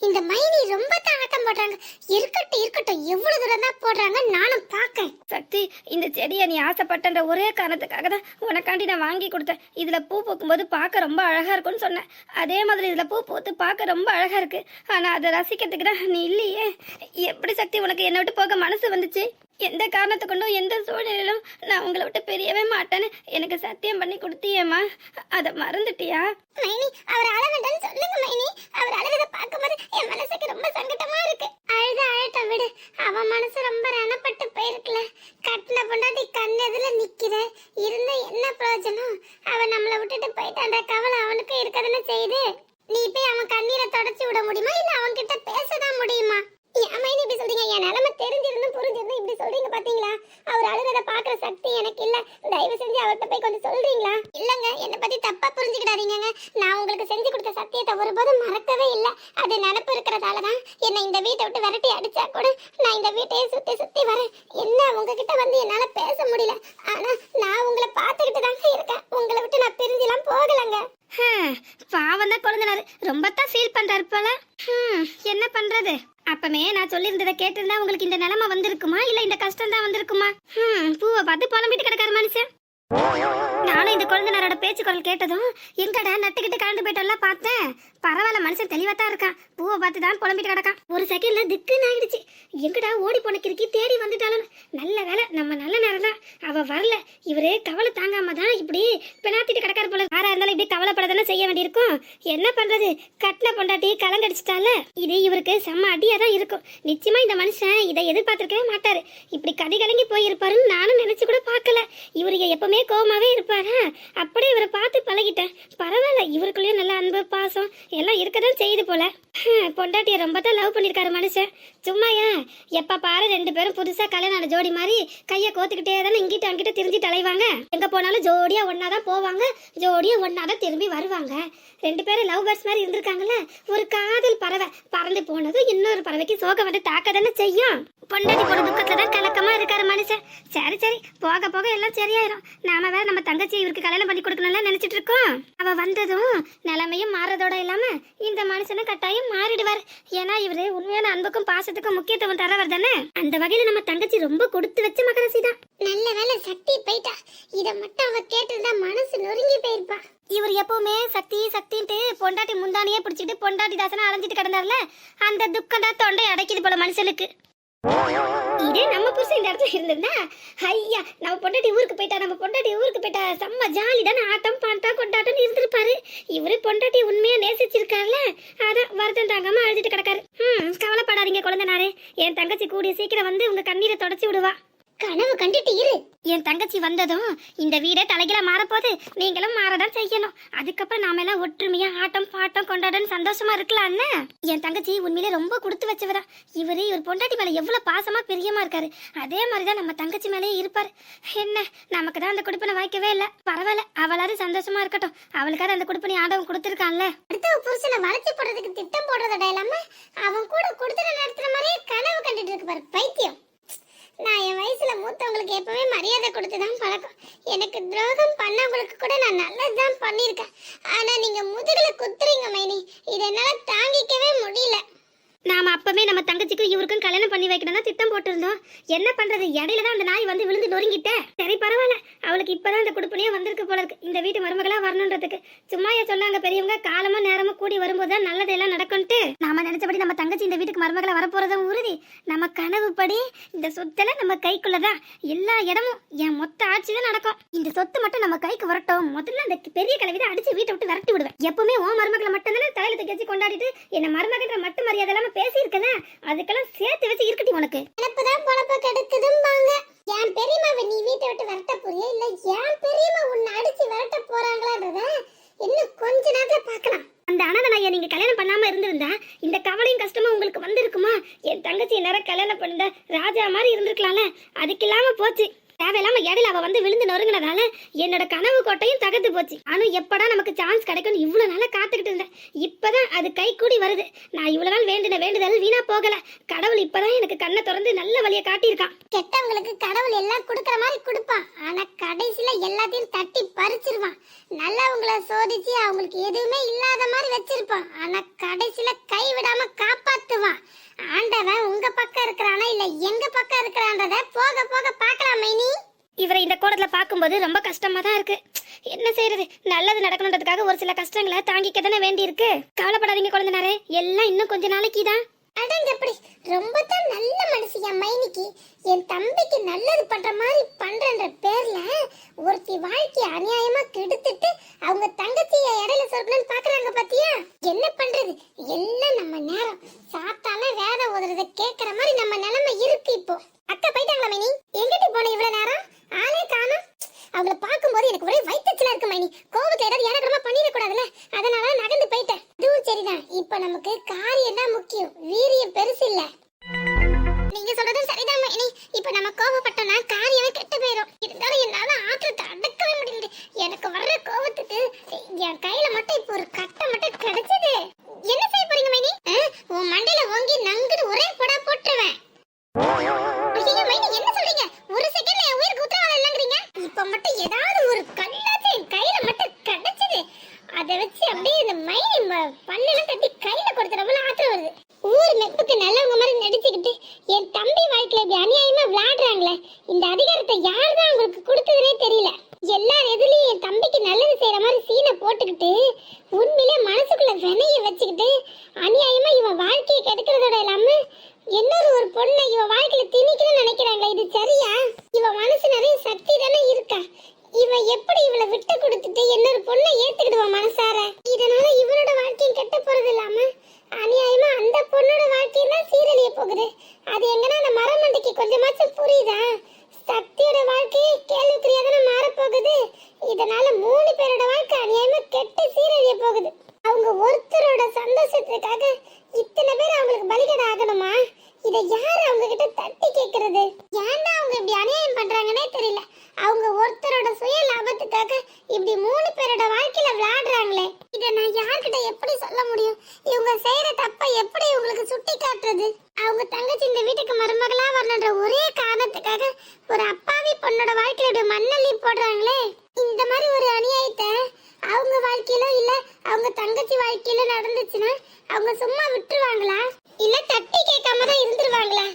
இந்த மைனி ரொம்ப தான் ஆட்டம் போடுறாங்க. இருக்கட்டும் இருக்கட்டும், எவ்வளவு தூரம் தான் போடுறாங்க நானும் பாக்கேன். சக்தி, இந்த செடியை நீ ஆசைப்பட்டன்ற ஒரே காரணத்துக்காக தான் உனக்காண்டி நான் வாங்கி கொடுத்தேன். இதுல பூ பூக்கும்போது பார்க்க ரொம்ப அழகா இருக்கும்னு சொன்னேன். அதே மாதிரி இதுல பூ பூத்து பார்க்க ரொம்ப அழகா இருக்கு. ஆனா அதை ரசிக்கிறதுக்கு தான் நீ இல்லையே. எப்படி சக்தி உனக்கு என்னை விட்டு போக மனசு வந்துச்சு? எந்த காரணத்தை கொண்டும் எந்த சூழ்நிலையிலும் நான் உங்களை விட்டு பிரியவே மாட்டேன்னு எனக்கு சத்தியம் பண்ணி கொடுத்தியேம்மா. அதை மறந்துட்டியா? மைனி, அவர் அழகண்டான்னு சொல்லுங்க மைனி. அவர் அழகதை பார்க்கும்போது என் மனசுக்கு ரொம்ப சங்கடமா இருக்கு. அழட்டம் விடு. அவன் மனசு ரொம்ப ரணப்பட்டு போயிருக்குல. கட்டின பொண்டாட்டி கண் எதுல நிக்கிற இருந்து என்ன பிரயோஜனம்? அவன் நம்மளை விட்டுட்டு போயிட்டான்ற கவலை அவனுக்கு இருக்கதானே செய்யுது. நீ போய் அவன் கண்ணீரை தொடச்சி விட முடியுமா, இல்ல அவன் கிட்ட பேசதான் முடியுமா? ஏன் மைனி இப்படி சொல்றீங்க? என் நிலைமை தெரிஞ்சிருந்தும் புரிஞ்சிருந்தும் இப்படி சொல்றீங்க பாத்தீங்களா? அவர் அழுகிறத பாக்குற சக்தி எனக்கு இல்ல. தயவு செஞ்சு அவர்கிட்ட போய் கொஞ்சம் சொல்றீங்களா? இல்லங்க, என்னை பத்தி தப்பா புரிஞ்சுக்கிடாதீங்க. நான் உங்களுக்கு செஞ்சு கொடுத்த சத்தியத்தை ஒருபோதும் மறக்கவே இல்லை. அது நினப்பு இருக்கிறதாலதான் என்னை இந்த வீட்டை விட்டு விரட்டி அடிச்சா கூட நான் இந்த வீட்டையே சுத்தி சுத்தி வரேன். என்ன உங்ககிட்ட வந்து என்னால பேச முடியல. ஆனா நான் உங்களை பார்த்துக்கிட்டு தாங்க இருக்கேன். உங்களை விட்டு நான் பிரிஞ்சுலாம் போகலங்க. பாவம் தான் குழந்தைனாரு ரொம்ப தான் ஃபீல் பண்றாரு போல. என்ன பண்றது? அப்பமே நான் சொல்லியிருந்ததை கேட்டிருந்தா உங்களுக்கு இந்த நிலைமை வந்திருக்குமா, இல்ல இந்த கஷ்டம் தான் வந்திருக்குமா? பூவை பார்த்து புலம்பிட்டு கிடக்காரு மனுஷன். நானும் இந்த குழந்தைனாரோட பேச்சு குரல் கேட்டதும் எங்கடா நட்டுக்கிட்டு கலந்து போயிட்டோம்லாம் பார்த்தேன். பரவாயில்ல, மனுஷன் தெளிவா தான் இருக்கான். பூவை பார்த்து தான் புலம்பிட்டு கிடக்கான். ஒரு செகண்ட்ல திக்குன்னு ஆயிடுச்சு. எங்கடா ஓடி போன கிறுக்கி தேடி வந்துட்டாலும். நல்ல வேலை, நம்ம நல்ல நேரம் தான் அவ வரல. இவரே கவலை தாங்காம தான் இப்படி பினாத்திட்டு கிடக்காரு போல. யாரா இருந்தாலும் இப்படி கவலைப்படதானே செய்ய வேண்டியிருக்கும். என்ன பண்றது? கட்டின பொண்டாட்டி கலங்கடிச்சிட்டால. இது இவருக்கு செம்ம அடியா தான் இருக்கும். நிச்சயமா இந்த மனுஷன் இதை எதிர்பார்த்திருக்கவே மாட்டாரு. இப்படி கதி கலங்கி போயிருப்பாருன்னு நானும் நினைச்சு கூட பார்க்கல. இவரு எப்பவுமே கோமாவே இருப்பாரா? அப்படியே இவரை பார்த்து பழகிட்டேன். பரவாயில்ல, இவருக்குள்ளேயும் நல்ல அன்பு பாசம் எல்லாம் இருக்கதான் செய்யுது போல. பொண்டாட்டிய ரொம்ப தான் லவ் பண்ணிருக்காரு மனுஷன். சும்மாயா எப்ப பாரு ரெண்டு பேரும் புதுசா கல்யாண ஜோடி மாதிரி கைய கோத்துக்கிட்டே தானே இங்கிட்ட அங்கிட்ட திரிஞ்சு தலைவாங்க. எங்க போனாலும் ஜோடியா ஒன்னாதான் போவாங்க, ஜோடியா ஒன்னாதான் திரும்பி வருவாங்க. ரெண்டு பேரும் லவ் பேர்ட்ஸ் மாதிரி இருந்திருக்காங்கல்ல. ஒரு காதல் பறவை பறந்து போனதும் இன்னொரு பறவைக்கு சோகம் வந்து தாக்க தானே செய்யும். பொண்டாட்டி போன துக்கத்துல தான் கலக்கமா இருக்காரு மனுஷன். சரி சரி, போக போக எல்லாம் சரியாயிரும். நாம வேற நம்ம தங்கச்சி இவருக்கு கல்யாணம் பண்ணி கொடுக்கணும்ல நினைச்சிட்டு இருக்கோம். அவ வந்ததும் நிலைமையும் மாறதோட இல்லாம இந்த மனுஷனும் கட்டாயம் மாறிடுவார். ஏன்னா இவரு உண்மையான அன்புக்கும் பாசத்துக்கும் முக்கியத்துவம் தரவர் தானே. அந்த வகையில நம்ம தங்கச்சி ரொம்ப கொடுத்து வச்ச மகராசி தான். நல்ல வேலை சக்தி போயிட்டா. இத மட்டும் அவ கேட்டிருந்தா மனசு நொறுங்கி போயிருப்பா. இவர் எப்பவுமே சக்தி சக்தின்ட்டு பொண்டாட்டி முந்தானியே பிடிச்சிட்டு பொண்டாட்டி தாசனா அலைஞ்சிட்டு கிடந்தார்ல, அந்த துக்கம் தான் தொண்டை அடைக்குது போல மனுஷனுக்கு. இதே நம்ம புருஷன் இந்த இடத்துல இருந்திருந்தா, ஐயா நம்ம பொண்டாட்டி ஊருக்கு போயிட்டா செம்ம ஜாலி தானே, ஆட்டம் பாட்டம் கொண்டாட்டம் இருந்திருப்பாரு. இவரு பொண்டாட்டி உண்மையா நேசிச்சிருக்காருல, அதான் வருத்தம் தாங்காம அழுதுட்டு கிடக்காரு. கவலைப்படாதீங்க குழந்தைனாரே, என் தங்கச்சி கூடிய சீக்கிரம் வந்து உங்க கண்ணீரை தொடச்சி விடுவா. கனவு கண்டுட்டு இரு. என் தங்கச்சி வந்ததும் இந்த வீடே தலைகீழா மாறப்போது, நீங்களும் மாறதான் செய்யணும். அதுக்கப்புறம் நாம எல்லாம் ஒற்றுமையா ஆட்டம் பாட்டம் கொண்டாடன்னு சந்தோஷமா இருக்கலாம்னு. என் தங்கச்சி உண்மையிலே ரொம்ப கொடுத்து வச்சவரா. இவர் பொண்டாட்டி மேல எவ்வளவு பாசமா பிரியமா இருக்காரு. அதே மாதிரிதான் நம்ம தங்கச்சி மேலேயே இருப்பாரு. என்ன நமக்கு தான் அந்த குடுப்பனை வாய்க்கவே இல்லை. பரவாயில்ல, அவளாவது சந்தோஷமா இருக்கட்டும். அவளுக்காவது அந்த குடுப்பனை ஆண்டவன் கொடுத்துருக்கான்ல. அடுத்த புருஷனை வளைச்சு போடுறதுக்கு திட்டம் போடுறதோட இல்லாம அவன் கூட கொடுத்துற நடத்துற மாதிரியே கனவு கண்டுட்டு இருக்கு பாரு பைத்தியம். நான் என் வயசுல மூத்தவங்களுக்கு எப்பவுமே மரியாதை கொடுத்துதான் பழக்கம். எனக்கு துரோகம் பண்ணவங்களுக்கு கூட நான் நல்லதுதான் பண்ணிருக்கேன். ஆனா நீங்க முதுகுல குத்துறீங்க மைனி, இதை என்னால தாங்கிக்கவே முடியல. நாம அப்பவே நம்ம தங்கச்சிக்கும் இவருக்கும் கல்யாணம் பண்ணி வைக்கணும் திட்டம் போட்டிருந்தோம். என்ன பண்றது? இடையில தான் அந்த நாய் வந்து விழுந்து நொறுங்கிட்டேன். சரி பரவாயில்ல, அவளுக்கு இப்பதான் இந்த குடுப்பனையே வந்திருக்கு போல இருக்கு, இந்த வீட்டு மருமகளா வரணுன்றதுக்கு. சும்மாயா சொன்னாங்க பெரியவங்க, காலமா நேரமா கூடி வரும்போதுதான் நல்லதெல்லாம் நடக்கும்ட்டு. நாம நினைச்சபடி நம்ம தங்கச்சி இந்த வீட்டுக்கு மருமகளா வரப்போறதும் உறுதி. நம்ம கனவுப்படி இந்த சொத்துல நம்ம கைக்குள்ளதான் எல்லா இடமும் என் மொத்த ஆட்சி தான் நடக்கும். இந்த சொத்து மட்டும் நம்ம கைக்கு வரட்டும். முதல்ல அந்த பெரிய கலவிதான் அடிச்சு வீட்டை விட்டு விரட்டி விடுவேன். எப்பவுமே ஓ மருமகளை மட்டும் தானே தலையில தூக்கி கொண்டாடிட்டு என்ன மருமகன்ற மட்டும் மரியாதை எல்லாம் பேசி இருக்கல, அதுக்கெல்லாம் சேர்த்து வச்சு இருக்கட்டி உனக்கு. எனக்குதான் பொழப்ப கெடுக்குதும்பாங்க. என் பெரியம்மாவை நீ வீட்டை விட்டு விரட்ட போறியா, இல்ல என் பெரியம்மா உன்னை அடிச்சு விரட்ட போறாங்களான்றத இன்னும் கொஞ்ச நேரத்துல பாக்கலாம். அந்த அனாதனைய நீங்க கல்யாணம் பண்ணாம இருந்திருந்தா இந்த கவலையும் கஷ்டமும் உங்களுக்கு வந்திருக்குமா? என் தங்கச்சி நேரம் கல்யாணம் பண்ண ராஜா மாதிரி இருந்திருக்கலாம்ல. அதுக்கு இல்லாம போச்சு. தேவையில்லாம இடையில அவ வந்து விழுந்து நொறுங்கினதால என்னோட கனவு கோட்டையும் தகர்த்து போச்சு. ஆனும் எப்படா நமக்கு சான்ஸ் கிடைக்கும் இவ்வளவு நாளா காத்துக்கிட்டு இருந்தேன். இப்பதான் அது கை கூடி வருது. நான் இவ்வளவு நாள் வேண்டின வேண்டுதல் வீணா போகல. கடவுள் இப்பதான் எனக்கு கண்ணை திறந்து நல்ல வழியை காட்டியிருக்கான். கெட்டவங்களுக்கு கடவுள் எல்லாம் கொடுக்கற மாதிரி கொடுப்பான். ஆனா கடைசியில எல்லாத்தையும் தட்டி பறிச்சிருவான். நல்லவங்களை சோதிச்சு அவங்களுக்கு எதுவுமே இல்லாத மாதிரி வச்சிருப்பான். ஆனா கடைசியில கை விடாம காப்பான். பார்க்கும்போது ரொம்ப கஷ்டமா தான் இருக்கு. என்ன செய்யறது, நல்லது நடக்கணுன்றதுக்காக ஒரு சில கஷ்டங்களை தாங்கிக்க தானே வேண்டி இருக்கு. கவலைப்படாதீங்க குழந்தைனாரே, எல்லாம் இன்னும் கொஞ்ச நாளைக்கு தான். அடங்க எப்படி ரொம்ப தான் நல்ல மனுஷியா மைனிக்கு. என் தம்பிக்கு நல்லது பண்ற மாதிரி பண்றன்ற பேர்ல ஒருத்தி வாழ்க்கை அநியாயமா கெடுத்துட்டு அவங்க தங்கச்சிய இடையில சொல்லணும்னு பாக்குறாங்க பாத்தியா? என்ன பண்றது, எல்லாம் நம்ம நேரம். சாத்தான வேத ஓதுறத கேக்குற மாதிரி நம்ம நிலைமை இருக்கு இப்போ. அக்கா போயிட்டாங்களா மைனி? எங்கிட்ட போன இவ்வளவு நேரம் ஆளே காணோம். அவங்கள பாக்கும்போது எனக்கு ஒரே வயிற்றுச்சலா இருக்கு மைனி. கோபத்துல ஏதாவது ஏனக்கிரமா பண்ணிடக்கூடாதுல்ல, அதனால நகர்ந்து போயிட்டேன். இதுவும் சரிதான், இப்ப நமக்கு காரியம் தான் முக்கியம், வீரியம் பெருசு இல்ல. நீங்க சொல்றதும் சரிதான் மைனி. இப்ப நம்ம கோபப்பட்டோம்னா காரியமே கெட்டு போயிடும். இருந்தாலும் என்னால ஆத்திரத்தை அடக்கவே முடியல. எனக்கு வர்ற கோபத்துக்கு என் கையில மட்டும் இப்ப ஒரு கட்டை மட்டும் கிடைச்சது. என்ன செய்ய போறீங்க மைனி? உன் மண்டையில ஓங்கி நங்குன்னு ஒரே போடா போட்டுருவேன். ஐயோ மைனி, என்ன சொல்றீங்க? ஒரு செகண்ட்ல என் உயிருக்கு உத்தரவாதம் இல்லங்கறீங்க. இப்ப மட்டும் ஏதாவது ஒரு கல்லாச்சு என் கையில மட்டும் கிடைச்சது. அதை வச்சு அப்படியே இந்த மைனி பல்லெல்லாம் தட்டி கையில கொடுத்துறவள ஆத்திரம் வருது. ஊர் மெப்புக்கு நல்லவங்க மாதிரி நடிச்சுக்கிட்டு என் தம்பி வாழ்க்கையில இப்படி அநியாயமா விளையாடுறாங்களே, இந்த அதிகாரத்தை யார் தான் அவங்களுக்கு கொடுத்ததுனே தெரியல. எல்லார் எதுலயும் என் தம்பிக்கு நல்லது செய்யற மாதிரி சீனை போட்டுக்கிட்டு உண்மையிலே மனசுக்குள்ள வினைய வச்சுக்கிட்டு அநியாயமா இவன் வாழ்க்கையை கெடுக்கிறதோட இல்லாம இன்னொரு ஒரு பொண்ணை இவ வாழ்க்கையில திணிக்கணும்னு நினைக்கிறாங்க. இது சரியா? இவ மனசு நிறைய சக்தி தானே இருக்கா. இவன் எப்படி இவளை விட்டு கொடுத்துட்டு இன்னொரு பொண்ணை ஏத்துக்கிடுவான் மனசார? இதனால இவனோட வாழ்க்கையும் கெட்ட போறது இல்லாம அநியாயமா அந்த பொண்ணோட வாழ்க்கையும் தான் சீரழிய போகுது. அது எங்கன்னா அந்த மரமண்டைக்கு கொஞ்சமாச்சும் புரியுதா? சக்தியோட வாழ்க்கையே கேள்விக்குறியா தானே மாறப்போகுது. இதனால 3 பேரோட வாழ்க்கை அநியாயமா கெட்டு சீரழிய போகுது. அவங்க ஒருத்தரோட சந்தோஷத்துக்காக இத்தனை பேர் அவங்களுக்கு பலிகடை ஆகணுமா? இதை யார் அவங்க கிட்ட தட்டி கேட்கறது? ஏன்டா அவங்க இப்படி அநியாயம் பண்றாங்கன்னே தெரியல. அவங்க ஒருத்தரோட சுய லாபத்துக்காக இப்படி 3 பேரோட வாழ்க்கையில விளையாடுறாங்களே, இதை நான் யார்கிட்ட எப்படி சொல்ல முடியும்? இவங்க செய்யற தப்ப எப்படி இவங்களுக்கு சுட்டி காட்டுறது? அவங்க தங்கச்சி இந்த வீட்டுக்கு மருமகளா வரணுன்ற ஒரே காரணத்துக்காக ஒரு அப்பாவி பொண்ணோட வாழ்க்கையில இப்படி மண்ணள்ளி போடுறாங்களே. இந்த மாதிரி ஒரு அநியாயத்தை அவங்க வாழ்க்கையில இல்ல அவங்க தங்கச்சி வாழ்க்கையில நடந்துச்சுன்னா அவங்க சும்மா விட்டுருவாங்களா? இல்ல தட்டி கேட்காம தான் இருந்துருவாங்களா?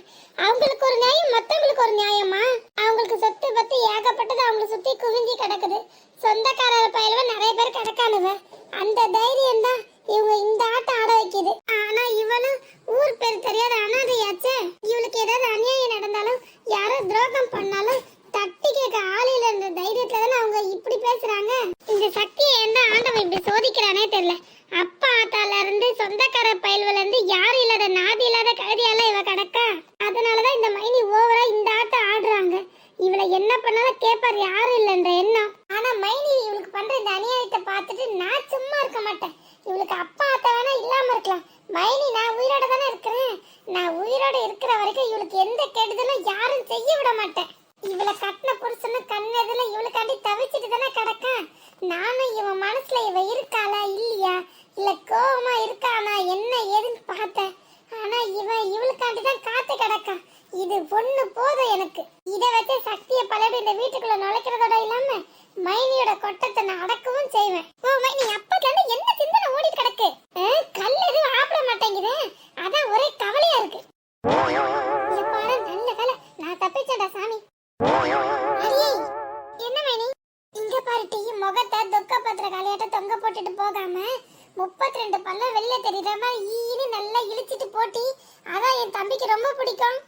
அவங்களுக்கு ஒரு நியாயம் மத்தவங்களுக்கு ஒரு நியாயமா? அவங்களுக்கு சொத்து பத்து ஏகப்பட்டது அவங்களை சுத்தி குவிஞ்சி கிடக்குது. சொந்தக்காரர் பயிலவ நிறைய பேர் கிடக்கானுவ. அந்த தைரியம் தான் இவங்க இந்த ஆட்டம் ஆட வைக்குது. ஆனா இவளும் ஊர் பேர் தெரியாத அனாதையாச்சே. இவளுக்கு ஏதாவது அநியாயம் நடந்தாலும் யாரோ துரோகம் பண்ணாலும் தட்டி கேட்க ஆளில என்ற தைரியத்துல தானே அவங்க இப்படி பேசுறாங்க. இந்த சக்தியை என்ன ஆண்டவன் இப்படி சோதிக்கிறானே தெரியல. அப்பா ஆத்தால இருந்து சொந்தக்கார பயல்வல இருந்து யாரும் இல்லாத நாதி இல்லாத கழுதியால இவ கிடக்கா. அதனாலதான் இந்த மைனி ஓவரா இந்த ஆட்டம் ஆடுறாங்க. இவளை என்ன பண்ணாலும் கேட்பாரு யாரும் இல்லைன்ற எண்ணம். ஆனா மைனி இவளுக்கு பண்ற இந்த அநியாயத்தை பார்த்துட்டு நான் சும்மா இருக்க மாட்டேன். இவளுக்கு அப்பா ஆத்தா வேணா இல்லாம இருக்கலாம், மைனி நான் உயிரோட தானே இருக்கிறேன். நான் உயிரோட இருக்கிற வரைக்கும் இவளுக்கு எந்த கெடுதலும் யாரும் செய்ய விட மாட்டேன். இவளை கட்டின புருஷனு கண்ணெதுல இவளுக்காண்டி தவிச்சிட்டு தானே கிடக்கா. நானும் இவன் மனசுல இவ இருக்காளா இல்லையா, இல்ல கோவமா இருக்கானா என்ன ஏதுன்னு பார்த்தேன். ஆனா இவளுக்காண்டி தான் காத்து கிடக்கா. இது பொண்ணு போதும் எனக்கு. இதை வச்சு சக்தியை பலரும் இந்த வீட்டுக்குள்ள நுழைக்கிறதோட இல்லாம மைனியோட கொட்டத்தை நான் அடக்கவும் செய்வேன். ஓ மைனி, அப்பத்துல இருந்து என்ன சிந்தனை ஓடி கிடக்கு? கல் எதுவும் ஆப்பிட மாட்டேங்குது, அதான் ஒரே கவலையா இருக்கு. நல்ல வேலை நான் தப்பிச்சேன்டா சாமி. என்ன மைனி, இங்க பாரு டீ முகத்தை தொக்க பத்திர காலையாட்ட தொங்க போட்டுட்டு போகாம 32 பல்ல வெளில தெரியுற மாதிரி ஈனு நல்லா இழுச்சிட்டு போட்டி. அதான் என் தம்பிக்கு ரொம்ப பிடிக்கும்.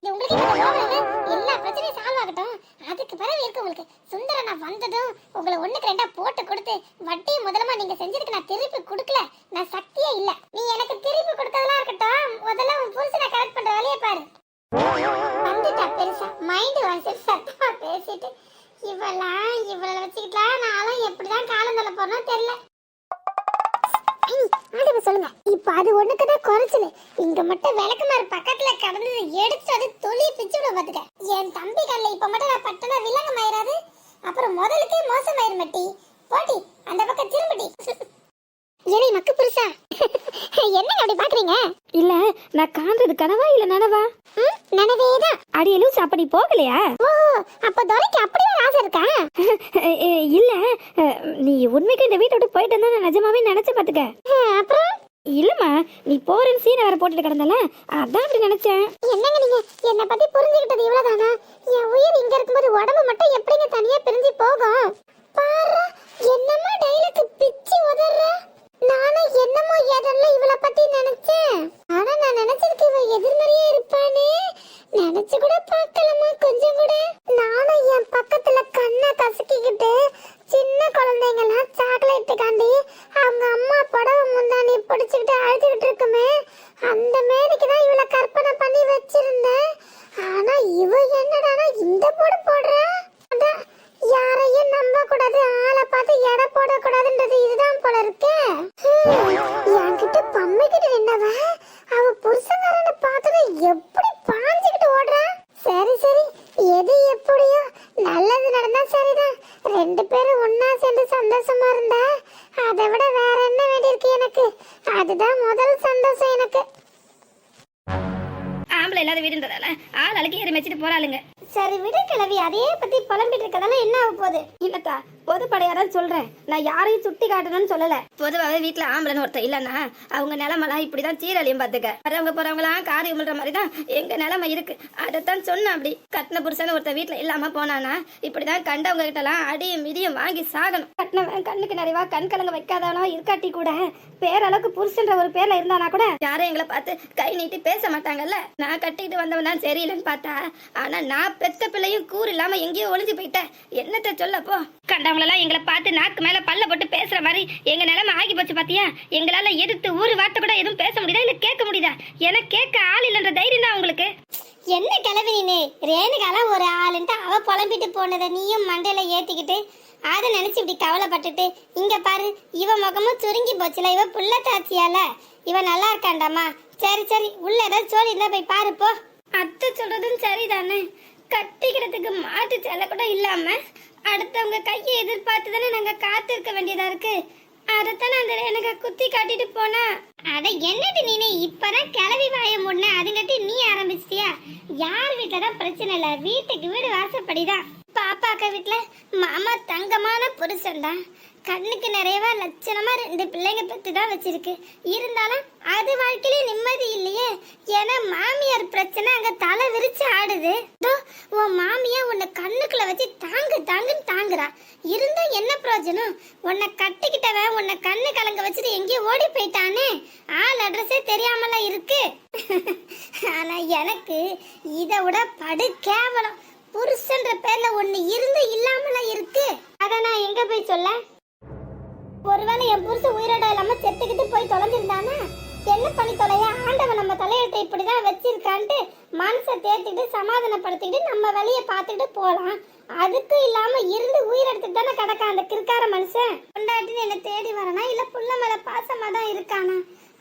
இது உங்களுக்கு எல்லா பிரச்சனையும் சால்வ் ஆகட்டும், அதுக்கு பிறகு இருக்கு உங்களுக்கு. சுந்தர நான் வந்ததும் உங்களை 1க்கு 2 போட்டு கொடுத்து வட்டியை முதலமா நீங்க செஞ்சதுக்கு நான் திருப்பி கொடுக்கல. நான் சக்தியே இல்ல. நீ எனக்கு திருப்பி கொடுத்ததெல்லாம் இருக்கட்டும், முதல்ல உன் புருஷனை கரெக்ட் பண்ற வேலையை பாரு. வந்துட்டா பெருசா மைண்ட் வாய்ஸ் சத்தமா பேசிட்டு. இவளை வச்சுக்கிட்டா நானும் எப்படிதான் காலம் தள்ள போறோம்னு தெரியல. சொல்லுங்க, இப்ப அது ஒண்ணுக்குதான் குறைச்சல. இங்க மட்டும் விளக்குமாறு பக்கத்துல கடந்தது எடுத்து அது தொழில் பிச்சு விட பாத்துக்க. என் தம்பி கல்ல இப்ப மட்டும் நான் பட்டனா விலங்கம் ஆயிராது, அப்புறம் முதலுக்கே மோசம் ஆயிரும் மட்டி. போட்டி அந்த பக்கம் திரும்படி. ஏனே மக்கு புருஷா, என்ன அப்படி பாக்குறீங்க? இல்ல நான் காண்றது கனவா இல்ல நனவா? நனவேதான். அடியலும் அப்படி போகலையா? ஓ, அப்ப துரைக்கு அப்படியே ஆசை இருக்கா? இல்ல நீ உண்மைக்கு இந்த வீட்டை விட்டு போயிட்டு இருந்தா நான் நிஜமாவே நினைச்சு பாத்துக்க. அப்புறம் இல்லம்மா, நீ போறேன்னு சீனை வேற போட்டுட்டு கிடந்தல, அதான் அப்படி நினைச்சேன். என்னங்க நீங்க என்ன பத்தி புரிஞ்சுக்கிட்டது இவ்வளவுதானா? என் உயிர் இங்க இருக்கும்போது உடம்பு மட்டும் எப்படிங்க தனியா பிரிஞ்சு போகும்? பாரு, என்னமா டைலுக்கு பிச்சி உதற. நானும் என்னமோ எதெல்லாம் இவளை பத்தி நினைச்சேன். ஆனா நான் நினைச்சதுக்கு இவ எதிர்மறையா இருப்பானே நினைச்சு கூட பார்க்கலமா கொஞ்சம் கூட. நானும் என் பக்கத்துல கண்ணை கசக்கிக்கிட்டு சின்ன குழந்தைங்கலாம் சாக்லேட்டுக்காண்டி அவங்க அம்மா புடவை முந்தானி பிடிச்சிக்கிட்டு அழுதுகிட்டு இருக்குமே, அந்த மேடைக்கு தான் இவளை கற்பனை பண்ணி வச்சிருந்தேன். ஆனா இவ என்னடானா இந்த போடு போடுறா. அதான் யாரையும் நம்ப கூடாது, ஆளை பார்த்து எடை போடக்கூடாதுன்றது இதுதான் போல இருக்கு. என்கிட்ட பம்மைக்கிட்டு நின்னவ அவ புருஷங்காரனை பார்த்தது எப்படி பாஞ்சுக்கிட்டு ஓடுறா. சரி சரி, எது எப்படியோ நல்லது நடந்தா சரிதான். ரெண்டு பேரும் ஒன்னா சேர்ந்து சந்தோஷமா இருந்தா அதை விட வேற என்ன வேண்டியிருக்கு எனக்கு? அதுதான் முதல் சந்தோஷம் எனக்கு. ஆம்பளை இல்லாத வீடுன்றதால ஆள் அழுக்கி ஏறி வச்சுட்டு போறாளுங்க. சரி விடு கிழவி, அதையே பத்தி புலம்பிட்டு இருக்கதால என்ன ஆக போகுது? இல்லக்கா, பொதுப்படையாதான் சொல்றேன், நான் யாரையும் சுட்டி காட்டணும்னு சொல்லல. பொதுவாகவே வீட்டுல ஆம்பளைன்னு ஒருத்தர் இல்லன்னா அவங்க நிலைமெல்லாம் இப்படிதான் சீரழியும் பாத்துக்க. வரவங்க போறவங்களாம் காரி உமிழ்ற மாதிரி தான் எங்க நிலைமை இருக்கு. அதைத்தான் சொன்ன. அப்படி கட்டின புருஷன் ஒருத்தர் வீட்டுல இல்லாம போனானா இப்படிதான் கண்டவங்க கிட்ட எல்லாம் அடியும் மிதியும் வாங்கி சாகணும். கட்டினவன் கண்ணுக்கு நிறைவா கண் கலங்க வைக்காதவனா இருக்காட்டி கூட பேரளவுக்கு புருஷன்ற ஒரு பேர்ல இருந்தானா கூட யாரும் எங்களை பார்த்து கை நீட்டி பேச மாட்டாங்கல்ல. நான் கட்டிட்டு வந்தவனா சரியில்லைன்னு பார்த்தா, ஆனா நான் பெத்த பிள்ளையும் கூறு இல்லாம எங்கேயோ ஒளிஞ்சு போயிட்டேன். என்னத்த சொல்லப்போ கண்டவங்களெல்லாம் எங்களை பார்த்து நாக்கு மேல பல்ல போட்டு பேசுற மாதிரி எங்க நிலைமை ஆகி போச்சு பாத்தியா. எங்களால எதிர்த்து ஒரு வார்த்தை கூட எதுவும் பேச முடியுதா, இல்ல கேட்க முடியுதா? எனக்கு கேட்க ஆள் இல்லைன்ற தைரியம் தான் உங்களுக்கு. என்ன கிளவி நீ? ரேணுகால ஒரு ஆளுன்ட்டு அவ புலம்பிட்டு போனதை நீயும் மண்டையில ஏத்திக்கிட்டு அதை நினைச்சு இப்படி கவலைப்பட்டுட்டு இங்க பாரு, இவ முகமும் சுருங்கி போச்சுல. இவ புள்ள தாச்சியால இவ நல்லா இருக்காண்டாமா. சரி சரி, உள்ள ஏதாவது சொல்லி இருந்தா போய் பாரு போ. அத்தை சொல்றதும் சரிதானே. கட்டிக்கிறதுக்கு மாட்டு சேலை கூட இல்லாம அடுத்தவங்க கையை எதிர்பார்த்து தானே நாங்க காத்து இருக்க வேண்டியதா இருக்கு. அதைத்தானே அந்த எனக்கு குத்தி காட்டிட்டு போனா. அட என்னடி நீனே இப்பதான் கிளவி வாய முன்ன அதுங்கட்டி நீ ஆரம்பிச்சிட்டியா? யார் வீட்டுலதான் பிரச்சனை இல்ல, வீட்டுக்கு வீடு வாசப்படிதான். பாப்பாக்க வீட்டுல மாமா தங்கமான புருஷன் தான். கண்ணுக்கு நிறையவா லட்சணமா ரெண்டு பிள்ளைங்க பெற்று தான் வச்சிருக்கு. இருந்தாலும் அது வாழ்க்கையிலே நிம்மதி இல்லையே. ஏன்னா மாமியார் பிரச்சனை அங்க தலை விரிச்சு ஆடுது. உன் மாமியா உன்னை கண்ணுக்குள்ள வச்சு தாங்கு தாங்குன்னு தாங்குறா. இருந்தும் என்ன பிரயோஜனம்? உன்னை கட்டிக்கிட்டவன் உன்னை கண்ணு கலங்க வச்சுட்டு எங்கேயோ ஓடி போயிட்டானே. ஆள் அட்ரஸே தெரியாமல இருக்கு. ஆனா எனக்கு இதை விட படு கேவலம். புருஷன்ற பேர்ல ஒண்ணு இருந்து இல்லாமல இருக்கு. அத நான் எங்க போய் சொல்ல? ஒருவேளை என் புருஷன் உயிரோட இல்லாம செத்துக்கிட்டு போய் தொலைஞ்சிருந்தானா என்ன பண்ணி தொலைய? ஆண்டவன் நம்ம தலையெழுத்தை இப்படிதான் வச்சிருக்கான்ட்டு மனசை தேத்திட்டு சமாதானப்படுத்திக்கிட்டு நம்ம வழியை பார்த்துட்டு போலாம். அதுக்கும் இல்லாம இருந்து உயிரெடுத்துட்டு தானே கிடக்கா அந்த கிறுக்கார மனுஷன். பொண்டாட்டின்னு என்ன தேடி வரானா இல்ல புள்ள மேல பாசமா தான் இருக்கானா?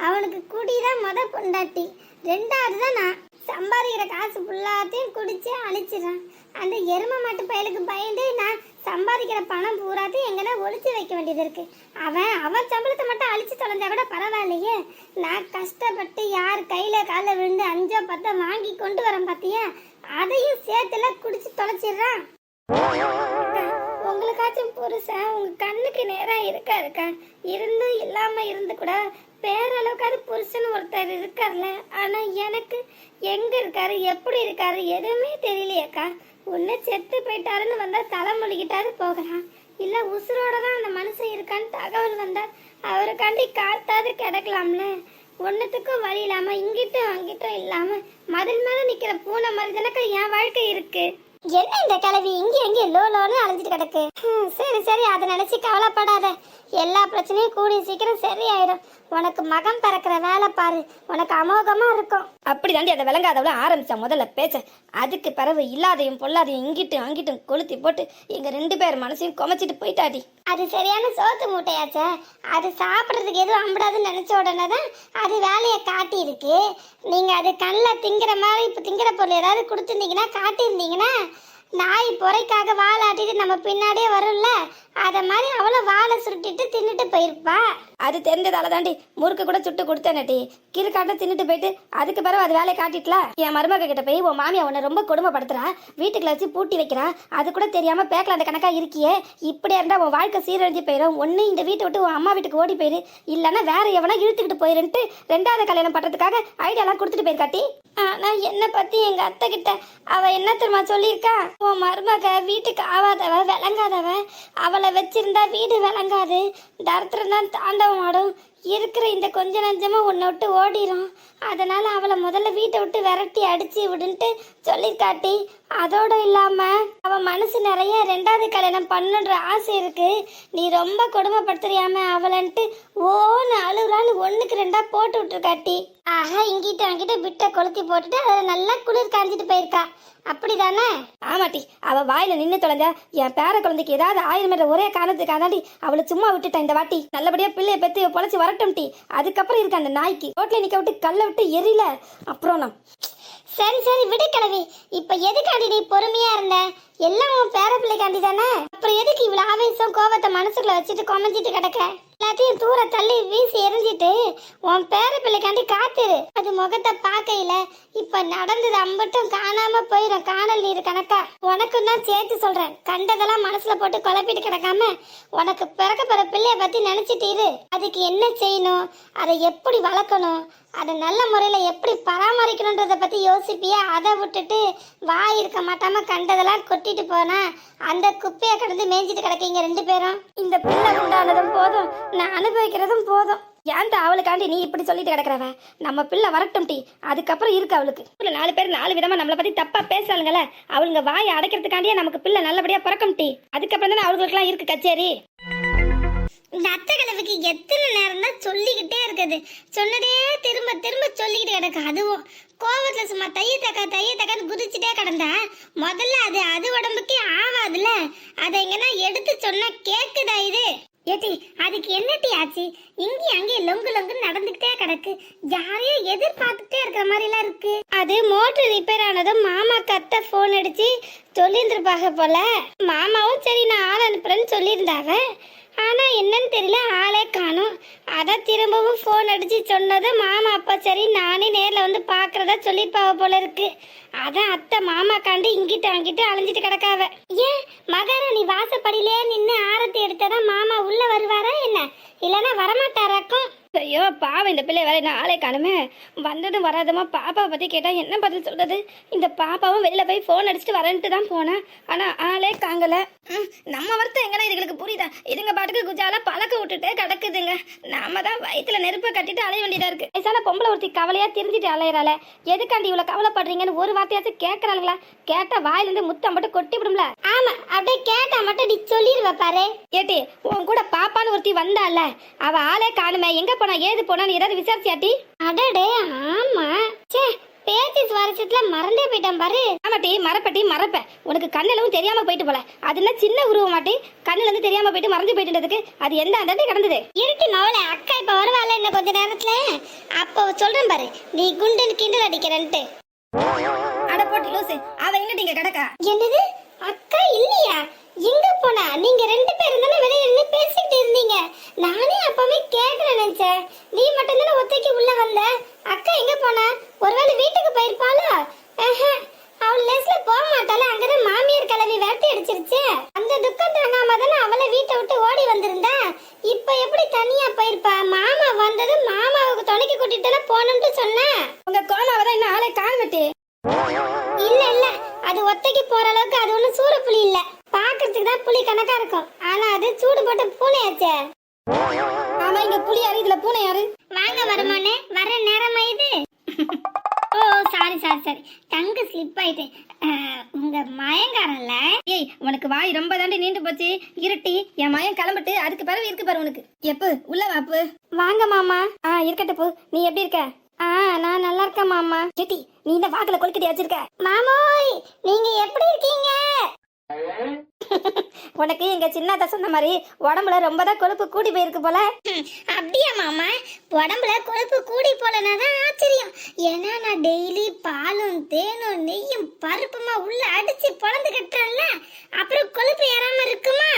அவனுக்கு குடிதான் பொண்டாட்டி, ரெண்டாவது தான் நான். சம்பாதிக்கிற காசு ஃபுல்லாத்தையும் குடிச்சு அழிச்சிடறான். அந்த எருமை மாட்டு பயலுக்கு பயந்து நான் சம்பாதிக்கிற பணம் பூராத்தையும் எங்கன்னா ஒழிச்சு வைக்க வேண்டியது இருக்கு. அவன் சம்பளத்தை மட்டும் அழிச்சு தொலைஞ்சா கூட பரவாயில்லையே. நான் கஷ்டப்பட்டு யார் கையில கால விழுந்து 5-10 வாங்கி கொண்டு வரேன் பாத்தியா, அதையும் சேர்த்துல குடிச்சு தொலைச்சிடுறான். உங்களுக்காச்சும் புருஷன் உங்க கண்ணுக்கு நேரா இருக்கா இருந்தும் இல்லாம இருந்து கூட பேரளவுக்காரு புருஷன் ஒருத்தர் இருக்கார்ல. ஆனா எனக்கு எங்க இருக்காரு எப்படி இருக்காரு எதுவுமே தெரியலையேக்கா. உன்ன செத்து போயிட்டாருன்னு வந்தா தலைமொழிக்கிட்டாரு போகலாம், இல்ல உசுரோட தான் அந்த மனுஷன் இருக்கான்னு தகவல் வந்தா அவருக்காண்டி காத்தாது கிடக்கலாம்ல. ஒன்னுத்துக்கும் வழி இல்லாம இங்கிட்டும் அங்கிட்டும் இல்லாம மதில் மேல நிக்கிற பூனை மாதிரி தானக்கா என் வாழ்க்கை இருக்கு. என்ன இந்த கிளவி இங்கே எங்கே லோன்னு அலைஞ்சிட்டு கிடக்கு? சரி சரி, அதை நினைச்சு கவலைப்படாத. எல்லா பிரச்சனையும் கூடிய சீக்கிரம் சரியாயிடும். உனக்கு மகன் பிறக்கிற வேலை பாரு, உனக்கு அமோகமா இருக்கும். அப்படிதாண்டி அதை விளங்காதவள ஆரம்பிச்சா முதல்ல பேச்ச. அதுக்கு பிறகு இல்லாதையும் பொல்லாதையும் இங்கிட்டும் அங்கிட்டும் கொளுத்தி போட்டு எங்க 2 பேர் மனசையும் குமைச்சிட்டு போயிட்டாடி. அது சரியான சோத்து மூட்டையாச்சே. அது சாப்பிட்றதுக்கு எதுவும் அம்படாதுன்னு நினைச்ச உடனே தான் அது வேலையை காட்டி இருக்கு. நீங்க அது கண்ணில் திங்கிற மாதிரி இப்போ திங்கிற பொருள் ஏதாவது கொடுத்துருந்தீங்கன்னா காட்டியிருந்தீங்கன்னா நாய் பொறைக்காக வாழாட்டிட்டு நம்ம பின்னாடியே வரும்ல, அத மாதிரி அவளும் வாழை சுருட்டிட்டு தின்னுட்டு போயிருப்பா. அது தெரிஞ்சதால தாண்டி முறுக்கு கூட சுட்டு கொடுத்தேனட்டி. கிறுக்காட்ட தின்னுட்டு போயிட்டு அதுக்கு பிறகு அது வேலையை காட்டிட்டல. என் மருமக கிட்ட போய் உன் மாமியா உன்னை ரொம்ப கொடுமைப்படுத்துறா, வீட்டுக்குள்ள வச்சு பூட்டி வைக்கிறா, அது கூட தெரியாம பேக்கல அந்த கணக்கா இருக்கியே, இப்படியா இருந்தா உன் வாழ்க்கை சீரழிஞ்சு போயிடும். ஒன்னு இந்த வீட்டை விட்டு உன் அம்மா வீட்டுக்கு ஓடி போயிரு, இல்லைன்னா வேற எவனா இழுத்துக்கிட்டு போயிருன்ட்டு 2வது கல்யாணம் பண்றதுக்காக ஐடியாலாம் கொடுத்துட்டு போயிருக்காட்டி. ஆனா என்ன பத்தி எங்க அத்தை கிட்ட அவ என்ன தெரியுமா சொல்லியிருக்கா, உன் மருமக வீட்டுக்கு ஆவாதவ விளங்காதவ, அவளை வச்சிருந்தா வீடு விளங்காது, தரத்திரம் தான் தாண்டவம் ஆடும், இருக்கிற இந்த கொஞ்ச நஞ்சமா உன்னை விட்டு ஓடிரும், அதனால அவளை முதல்ல வீட்டை விட்டு விரட்டி அடிச்சு விடுன்ட்டு சொல்லியிருக்காட்டி. அதோட இல்லாம அவ மனசு நிறைய 2வது கல்யாணம் பண்ணுன்ற ஆசை இருக்கு, நீ ரொம்ப கொடுமைப்படுத்துறியாம அவளன்ட்டு ஓன்னு அழுகுறான்னு 1க்கு 2 போட்டு விட்டுருக்காட்டி. ஆஹா, இங்கிட்ட அங்கிட்ட விட்ட கொளுத்தி போட்டுட்டு அதை நல்லா குளிர் காஞ்சிட்டு போயிருக்கா, அப்படிதானே? ஆமாட்டி, அவ வாயில நின்று தொலைஞ்சா என் பேர குழந்தைக்கு ஏதாவது 1000 ஒரே காரணத்துக்காக தாண்டி அவளை சும்மா விட்டுட்டேன் இந்த வாட்டி. நல்லபடியா பிள்ளைய பெத்து பொழைச்சி வரட்டும் டி. அதுக்கப்புறம் இருக்கு அந்த நாய்க்கு ரோட்ல நிக்க விட்டு கல்ல விட்டு எரியல அப்புறம் நான். சரி சரி விடு கிழவி, இப்ப எதுக்காண்டி நீ பொறுமையா இருந்த? எல்லாம் உன் பேர பிள்ளைக்காண்டி தானே, அப்புறம் எதுக்கு இவ்வளவு ஆவேசம் கோபத்தை மனசுக்குள்ள வச்சுட்டு கொமஞ்சிட்டு கிடக்க? எல்லாத்தையும் தூர தள்ளி வீசி எரிஞ்சிட்டு உன் பேர பிள்ளைக்காண்டி காத்துரு. அது முகத்தை பார்க்கையில இப்ப நடந்தது அம்பட்டும் காணாம போயிடும், காணல் நீர் கணக்கா. உனக்கும் தான் சேர்த்து சொல்றேன், கண்டதெல்லாம் மனசுல போட்டு குழப்பிட்டு கிடக்காம உனக்கு பிறக்க போற பிள்ளைய பத்தி நினைச்சிட்டு இரு. அதுக்கு என்ன செய்யணும், அதை எப்படி வளர்க்கணும், அதை நல்ல முறையில எப்படி பராமரிக்கணுன்றத பத்தி யோசிப்பியா? அதை விட்டுட்டு வாய் இருக்க மாட்டாம கண்டதெல்லாம் கொட்டிட்டு போனா அந்த குப்பையை கடந்து மேய்ஞ்சிட்டு கிடக்கீங்க 2 பேரும். இந்த பிள்ளை உண்டானதும் போதும், நான் அனுபவிக்கிறதும் போதும். ஏன்டா அவளுக்காண்டி நீ இப்படி சொல்லிட்டு கிடக்குறவ? நம்ம பிள்ளை வரட்டும் டி, அதுக்கப்புறம் இருக்கு அவளுக்கு. 4 பேர் 4 விதமா நம்மளை பத்தி தப்பா பேசுறாங்கல்ல, அவளுங்க வாயை அடைக்கிறதுக்காண்டியே நமக்கு பிள்ளை நல்லபடியா பிறக்கும் டி. அதுக்கப்புறம் தானே அவங்களுக்குலாம் இருக்கு கச்சேரி. இந்த அத்தை கிழவிக்கு எத்தனை நேரம் தான் சொல்லிக்கிட்டே இருக்குது, சொன்னதே திரும்ப திரும்ப சொல்லிக்கிட்டு கிடக்கு. அதுவும் கோவத்துல சும்மா தைய தக்கான்னு குதிச்சுட்டே கிடந்தா முதல்ல அது உடம்புக்கே ஆகாதுல்ல, அதை எங்கன்னா எடுத்து சொன்னா கேக்குதா இது? ஏட்டி அதுக்கு என்னட்டி ஆச்சு? இங்கேயும் அங்கேயும் லொங்கு லொங்குன்னு நடந்துகிட்டே கிடக்கு, யாரையும் எதிர்பார்த்துட்டே இருக்கிற மாதிரி எல்லாம் இருக்கு. அது மோட்டர் ரிப்பேர் ஆனதும் மாமா அத்தை போன் அடிச்சு சொல்லியிருந்திருப்பாங்க போல. மாமாவும் சரி நான் ஆள் அனுப்புறேன்னு சொல்லியிருந்தாங்க, ஆனா என்னன்னு தெரியல ஆளே காணும். அதான் திரும்பவும் போன் அடிச்சு சொன்னது மாமா அப்பா சரி நானே நேர்ல வந்து பாக்குறதா சொல்லிருப்பாவ போல இருக்கு. அதான் அத்தை மாமா காண்டு இங்கிட்டு அங்கிட்டு அலைஞ்சிட்டு கிடக்காவ. ஏன் மகாராணி வாசப்படியிலே நின்று ஆரத்தி எடுத்ததான் மாமா உள்ள வருவாரா என்ன, இல்லைன்னா வரமாட்டாராக்கும்? ஐயோ பாவம், இந்த பிள்ளை வேலை நான் ஆளே காணுமே. வந்ததும் வராதமா பாப்பாவை பத்தி கேட்டா என்ன பதில் சொல்றது? இந்த பாப்பாவும் வெளியில போய் போன் அடிச்சுட்டு வரேன்ட்டு தான் போனேன், ஆனா ஆளே காங்கல. நம்ம வருத்தம் எங்கன்னா இதுகளுக்கு புரியுதா? இதுங்க பாட்டுக்கு குஜால பழக்க விட்டுட்டே கிடக்குதுங்க. நாம தான் வயிற்றுல நெருப்பை கட்டிட்டு அலைய வேண்டியதா இருக்கு. வயசான பொம்பளை ஒருத்தி கவலையா தெரிஞ்சுட்டு அலையிறாள, எதுக்காண்டி இவ்வளவு கவலைப்படுறீங்கன்னு ஒரு வார்த்தையாச்சும் கேட்கறாங்களா? கேட்டா வாயிலிருந்து முத்தம் மட்டும் கொட்டி விடும்ல. ஆமா, அப்படியே கேட்டா மட்டும் நீ சொல்லிடுவ பாரு. ஏட்டி உன் கூட பாப்பான்னு ஒருத்தி வந்தால, அவ ஆளே காணுமே, எங்க போனா ஏது போனான்னு ஏதாவது விசாரிச்சியாட்டி? அடடே ஆமா, சே பேச்சு சுவாரஸ்யத்துல மறந்தே போயிட்டான் பாரு. ஆமாட்டி மறப்ப, உனக்கு கண்ணெல்லாம் தெரியாம போயிட்டு போல. அது என்ன சின்ன உருவம் மாட்டி, கண்ணுல இருந்து தெரியாம போயிட்டு மறந்து போயிட்டுன்றதுக்கு அது எந்த அந்த கிடந்தது? இருட்டி மவளை, அக்கா இப்ப வருவாள் இன்னும் கொஞ்ச நேரத்துல, அப்போ சொல்றேன் பாரு நீ குண்டுன்னு கிண்டல் அடிக்கிறன்ட்டு. அட போட்டு லூசு, அவ எங்கிட்ட இங்க கிடக்கா? என்னது அக்கா இல்லையா? எங்க போனா? நீங்க 2 பேரும் தானே வெளியே நின்று பேசிட்டு இருந்தீங்க, நானே அப்பவே கேட்கறேன் நினைச்சேன். நீ மட்டும் தானே ஒத்தைக்கு உள்ள வந்த, அக்கா எங்க போனா? ஒருவேளை வீட்டுக்கு போயிருப்பாளா? அவள் லேஸ்ல போக மாட்டாள, அங்கதான் மாமியார் கிளவி விரட்டி அடிச்சிருச்சு. அந்த துக்கம் தாங்காம தானே அவளை வீட்டை விட்டு ஓடி வந்திருந்தா, இப்ப எப்படி தனியா போயிருப்பா? மாமா வந்தது மாமாவுக்கு துணைக்கு கூட்டிட்டு போகணும்னு சொன்ன. உங்க கோமாவதான் இன்னும் ஆளை காணவிட்டு. இல்ல இல்ல, அது ஒத்தைக்கு போற அளவுக்கு அது ஒண்ணு சூடு புலி இல்ல, பாக்குறதுக்கு தான் புலி கணக்கா இருக்கும், ஆனா அது சூடு போட்ட பூனையாச்சே. ஆமா, இங்க புலி யாரு, இதுல பூனை யாரு? வாங்க வருமானே, வர நேரம் ஆயிது. ஓ சாரி தங்க ஸ்லிப் ஆயிட்டு. உங்க மயங்காரன்ல. ஏய் உனக்கு வாய் ரொம்ப தாண்டி நீண்டு போச்சு, இருட்டி என் மயம் கிளம்பிட்டு அதுக்கு பிறகு இருக்கு பாரு உனக்கு. எப்போ உள்ள வாப்பு. வாங்க மாமா. இருக்கட்டும் போ, நீ எப்படி இருக்க? நான் நல்லா இருக்கேன் மாமா. கேட்டி நீ இந்த வாக்குல கொல்கட்டி வச்சிருக்க. மாமோய் நீங்க எப்படி இருக்கீங்க? உனக்கு எங்க சின்னத்த சொன்ன மாதிரி உடம்புல ரொம்ப தான் கொழுப்பு கூடி போயிருக்கு போல. அப்படியா மாமா? உடம்புல கொழுப்பு கூடி போலனாதான் ஆச்சரியம். ஏன்னா நான் டெய்லி பாலும் தேனும் நெய்யும் பருப்புமா உள்ள அடிச்சு பொழந்து கட்டுறேன்ல, அப்புறம் கொழுப்பு ஏறாம இருக்குமா?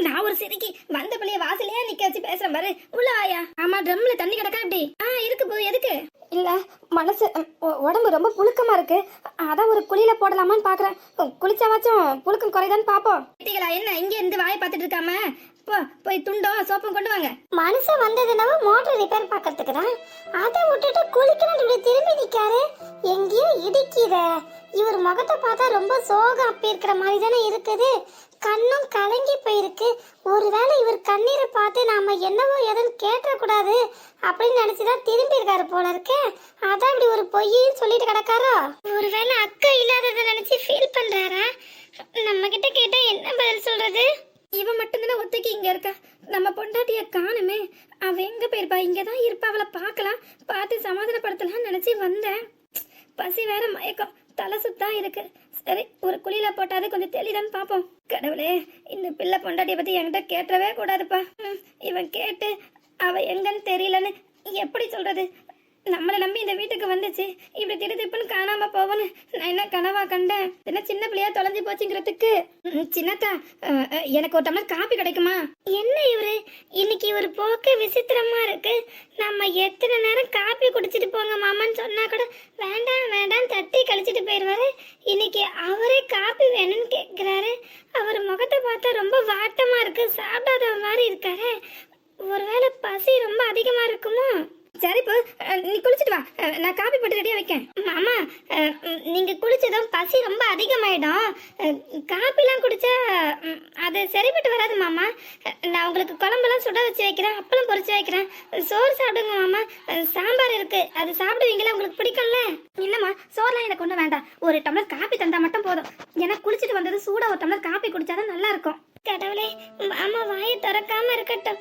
நான் ஒரு சிரிக்கி வந்த பிள்ளைய வாசலையே நிக்க வச்சு பேசுறேன் பாரு. உள்ள ஆயா. ஆமா, ட்ரம்ல தண்ணி கிடக்கா இப்படி. இருக்கு போ. எதுக்கு? இல்ல, மனசு உடம்பு ரொம்ப புழுக்கமா இருக்கு. அதான் ஒரு குளியில போடலாமான்னு பாக்குறேன். குளிச்சாவாச்சும் புழுக்கம் குறைதான்னு பாப்போம். என்ன இங்க இருந்து வாயை பார்த்துட்டு இருக்காம போய் துண்டும் சோப்பும் கொண்டு வாங்க. மனுஷன் வந்ததுனால மோட்டர் ரிப்பேர் பார்க்கறதுக்கு தான். அதை விட்டுட்டு குளிக்கணும் இப்படி திரும்பி நிக்காரு. எங்கேயோ இடிக்கிற இவர் முகத்தை பார்த்தா ரொம்ப சோகம் அப்பி இருக்கிற மாதிரி தானே இருக்குது. கண்ணும் கலங்கி போயிருக்கு. ஒருவேளை இவர் கண்ணீரை பார்த்து நாம என்னவோ எதுன்னு கேட்டக்கூடாது அப்படின்னு நினைச்சுதான் திரும்பி இருக்காரு போல இருக்கே. அதான் இப்படி ஒரு பொய்யும் சொல்லிட்டு கிடக்காரோ. ஒருவேளை அக்கா இல்லாததை நினைச்சு ஃபீல் பண்றாரா? நம்ம கிட்ட கேட்டா என்ன பதில் சொல்றது? இவன் மட்டும்தானே ஒத்தைக்கு இங்க இருக்கா. நம்ம பொண்டாட்டிய காணுமே. அவ எங்க போயிருப்பா? இங்கதான் இருப்பா. அவளை பார்க்கலாம், பார்த்து சமாதானப்படுத்தலாம்னு நினைச்சு வந்தேன். பசி வேற, மயக்கம், தலை சுத்தா இருக்கு. சரி, ஒரு குளியில போட்டாது கொஞ்சம் தெளிதான்னு பாப்போம். கடவுளே, இந்த பிள்ளை பொண்டாட்டிய பத்தி என்கிட்ட கேட்டவே கூடாதுப்பா. இவன் கேட்டு அவ எங்கன்னு தெரியலன்னு எப்படி சொல்றது? நம்மளை நம்பி இந்த வீட்டுக்கு வந்துச்சு, இப்படி திருப்புன்னு காணாம போவன்னு நான் என்ன கனவா கண்டேன்? என்ன சின்ன பிள்ளையா தொலைஞ்சு போச்சுங்கிறதுக்கு. சின்னத்தா, எனக்கு ஒரு டம்ளர் காப்பி கிடைக்குமா? என்ன இவரு இன்னைக்கு இவர் போக்க விசித்திரமா இருக்கு. நம்ம எத்தனை நேரம் காப்பி குடிச்சிட்டு போங்க மாமான்னு சொன்னா கூட வேண்டாம் வேண்டாம் தட்டி கழிச்சிட்டு போயிடுவாரு. இன்னைக்கு அவரே காப்பி வேணும்னு கேட்கிறாரு. அவர் முகத்தை பார்த்தா ரொம்ப வாட்டமா இருக்கு, சாப்பிடாத மாதிரி இருக்காரு. ஒருவேளை பசி ரொம்ப அதிகமா இருக்குமோ? சரி, இப்போ நீ குளிச்சுட்டு வா, நான் காப்பி போட்டு ரெடியா வைக்கேன். மாமா, நீங்க குளிச்சதும் பசி ரொம்ப அதிகமாயிடும். காப்பிலாம் குடிச்சா அது சரிப்பட்டு வராது மாமா. நான் உங்களுக்கு குழம்பெல்லாம் சுட வச்சு வைக்கிறேன், அப்பளம் பொரிச்சு வைக்கிறேன். சோறு சாப்பிடுங்க மாமா. சாம்பார் இருக்கு, அது சாப்பிடுவீங்களா? உங்களுக்கு பிடிக்கும்ல? இல்லம்மா, சோறுலாம் எனக்கு ஒன்றும் வேண்டாம். ஒரு டம்ளர் காப்பி தந்தா மட்டும் போதும். ஏன்னா குளிச்சுட்டு வந்தது சூடா ஒரு டம்ளர் காப்பி குடிச்சாதான் நல்லா இருக்கும். கடவுளே, மாமா வாயை திறக்காம இருக்கட்டும்.